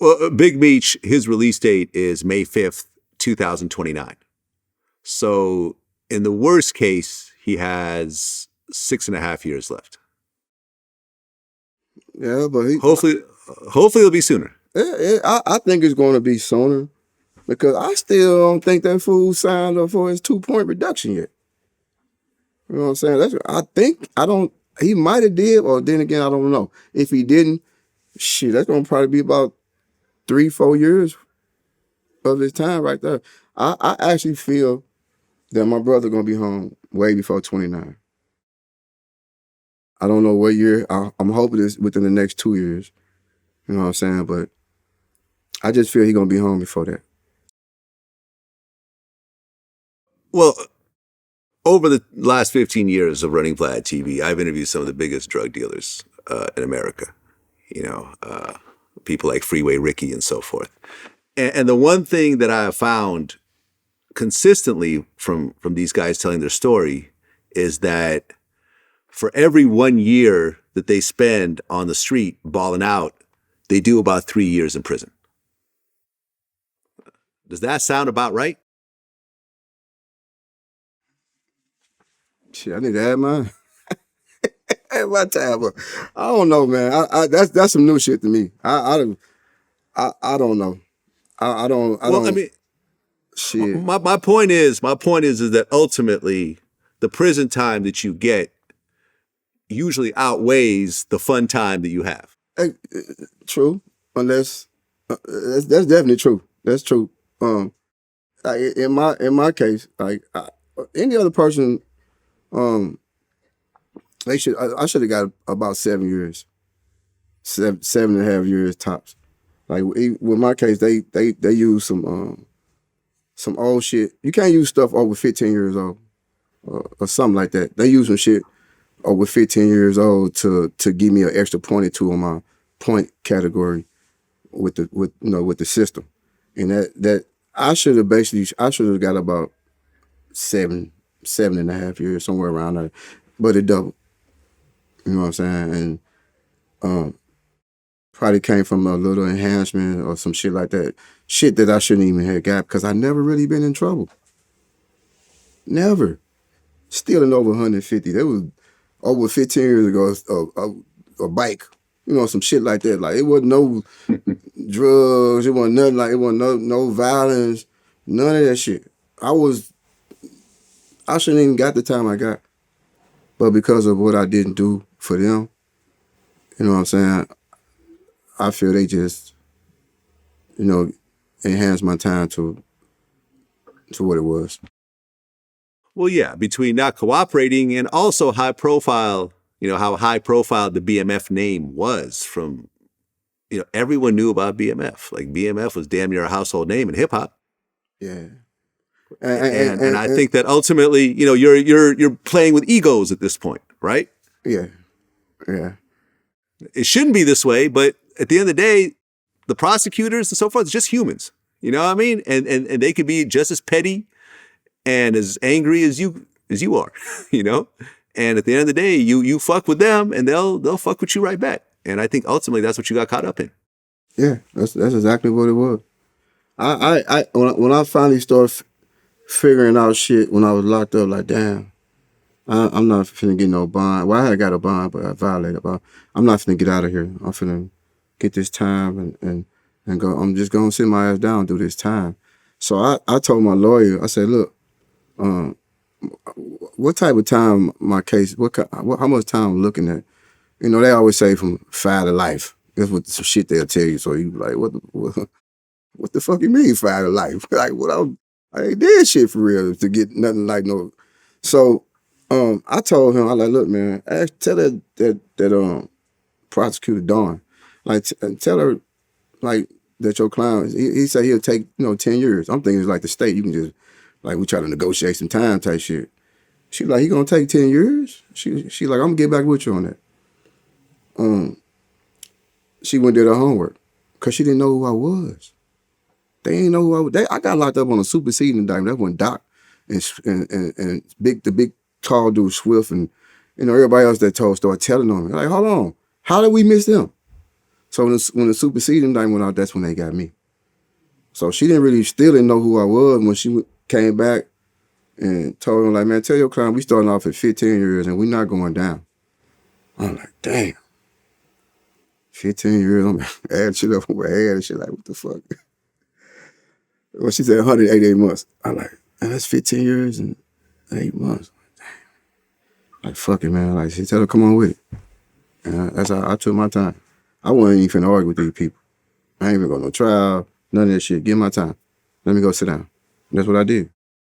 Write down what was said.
Well, Big Meech, his release date is May 5th, 2029. So in the worst case, he has 6.5 years left. Yeah, but hopefully it'll be sooner. I think it's going to be sooner because I still don't think that fool signed up for his 2-point reduction yet. You know what I'm saying? He might have did, or then again, I don't know. If he didn't, shit, that's going to probably be about 3-4 years of his time right there. I actually feel that my brother going to be home way before 29. I don't know what year. I'm hoping it's within the next 2 years. You know what I'm saying? But I just feel he's going to be home before that. Well, over the last 15 years of running Vlad TV, I've interviewed some of the biggest drug dealers in America. People like Freeway Ricky and so forth. And the one thing that I have found consistently from these guys telling their story is that for every 1 year that they spend on the street balling out, they do about 3 years in prison. Does that sound about right? Shit, I need to add mine. Add my time, but I don't know, man. That's some new shit to me. I don't know. I don't. Shit. My point is that ultimately the prison time that you get usually outweighs the fun time that you have. True, unless that's definitely true. That's true. In my case, like any other person, I should have got about 7 years, 7.5 years tops. Like with my case, they use some old shit. You can't use stuff over 15 years old or something like that. They use some shit over 15 years old to give me an extra point or two on my point category with the system, and that I should have got about 7.5 years, somewhere around there, but it doubled. You know what I'm saying? And probably came from a little enhancement or some shit like that. Shit that I shouldn't even have got because I never really been in trouble. Never. Stealing over 150. That was over 15 years ago, a bike. You know, some shit like that. Like, it wasn't no drugs. It wasn't nothing like, it wasn't no violence. None of that shit. I shouldn't even got the time I got. But because of what I didn't do for them, you know what I'm saying, I feel they just, enhanced my time to what it was. Well, yeah, between not cooperating and also high profile, how high profile the BMF name was from, everyone knew about BMF. Like BMF was damn near a household name in hip hop. Yeah. And I think that ultimately, you're playing with egos at this point, right? Yeah. Yeah. It shouldn't be this way, but at the end of the day, the prosecutors and so forth, it's just humans. You know what I mean? And they could be just as petty and as angry as you are, And at the end of the day, you fuck with them and they'll fuck with you right back. And I think ultimately that's what you got caught up in. Yeah, that's exactly what it was. When I finally started figuring out shit when I was locked up, like, damn, I'm not finna get no bond. Well, I had got a bond, but I violated a bond. I'm not finna get out of here. I'm finna get this time and go. I'm just gonna sit my ass down and do this time. So I told my lawyer, I said, look, what type of time my case, how much time I'm looking at? They always say from 5 to life. That's what some shit they'll tell you. So you be like, what the fuck you mean 5 to life? Like, I ain't did shit for real to get nothing like no. So I told him, I like, look, man, tell that prosecutor Dawn, like, tell her, like, that your client, he said he'll take 10 years. I'm thinking it's like the state, you can just, like, we try to negotiate some time type shit. She like, he gonna take 10 years? She like, I'm gonna get back with you on that. She went and did her homework because she didn't know who I was. They ain't know who I was. I got locked up on a superseding indictment. That when Doc and the big tall dude Swift and everybody else that started telling on me. Like, hold on, how did we miss them? So when the superseding indictment went out, that's when they got me. So she still didn't know who I was when she came back and told him, like, man, tell your client we starting off at 15 years and we're not going down. I'm like, damn. 15 years, I'm adding shit up on my head and shit, like, what the fuck? Well, she said 188 months. I'm like, man, that's 15 years and 8 months. Damn. Like, fuck it, man. Like, she tell her, come on with it. And that's how I took my time. I wasn't even finna argue with these people. I ain't even going to no trial, none of that shit. Give my time. Let me go sit down. And that's what I did.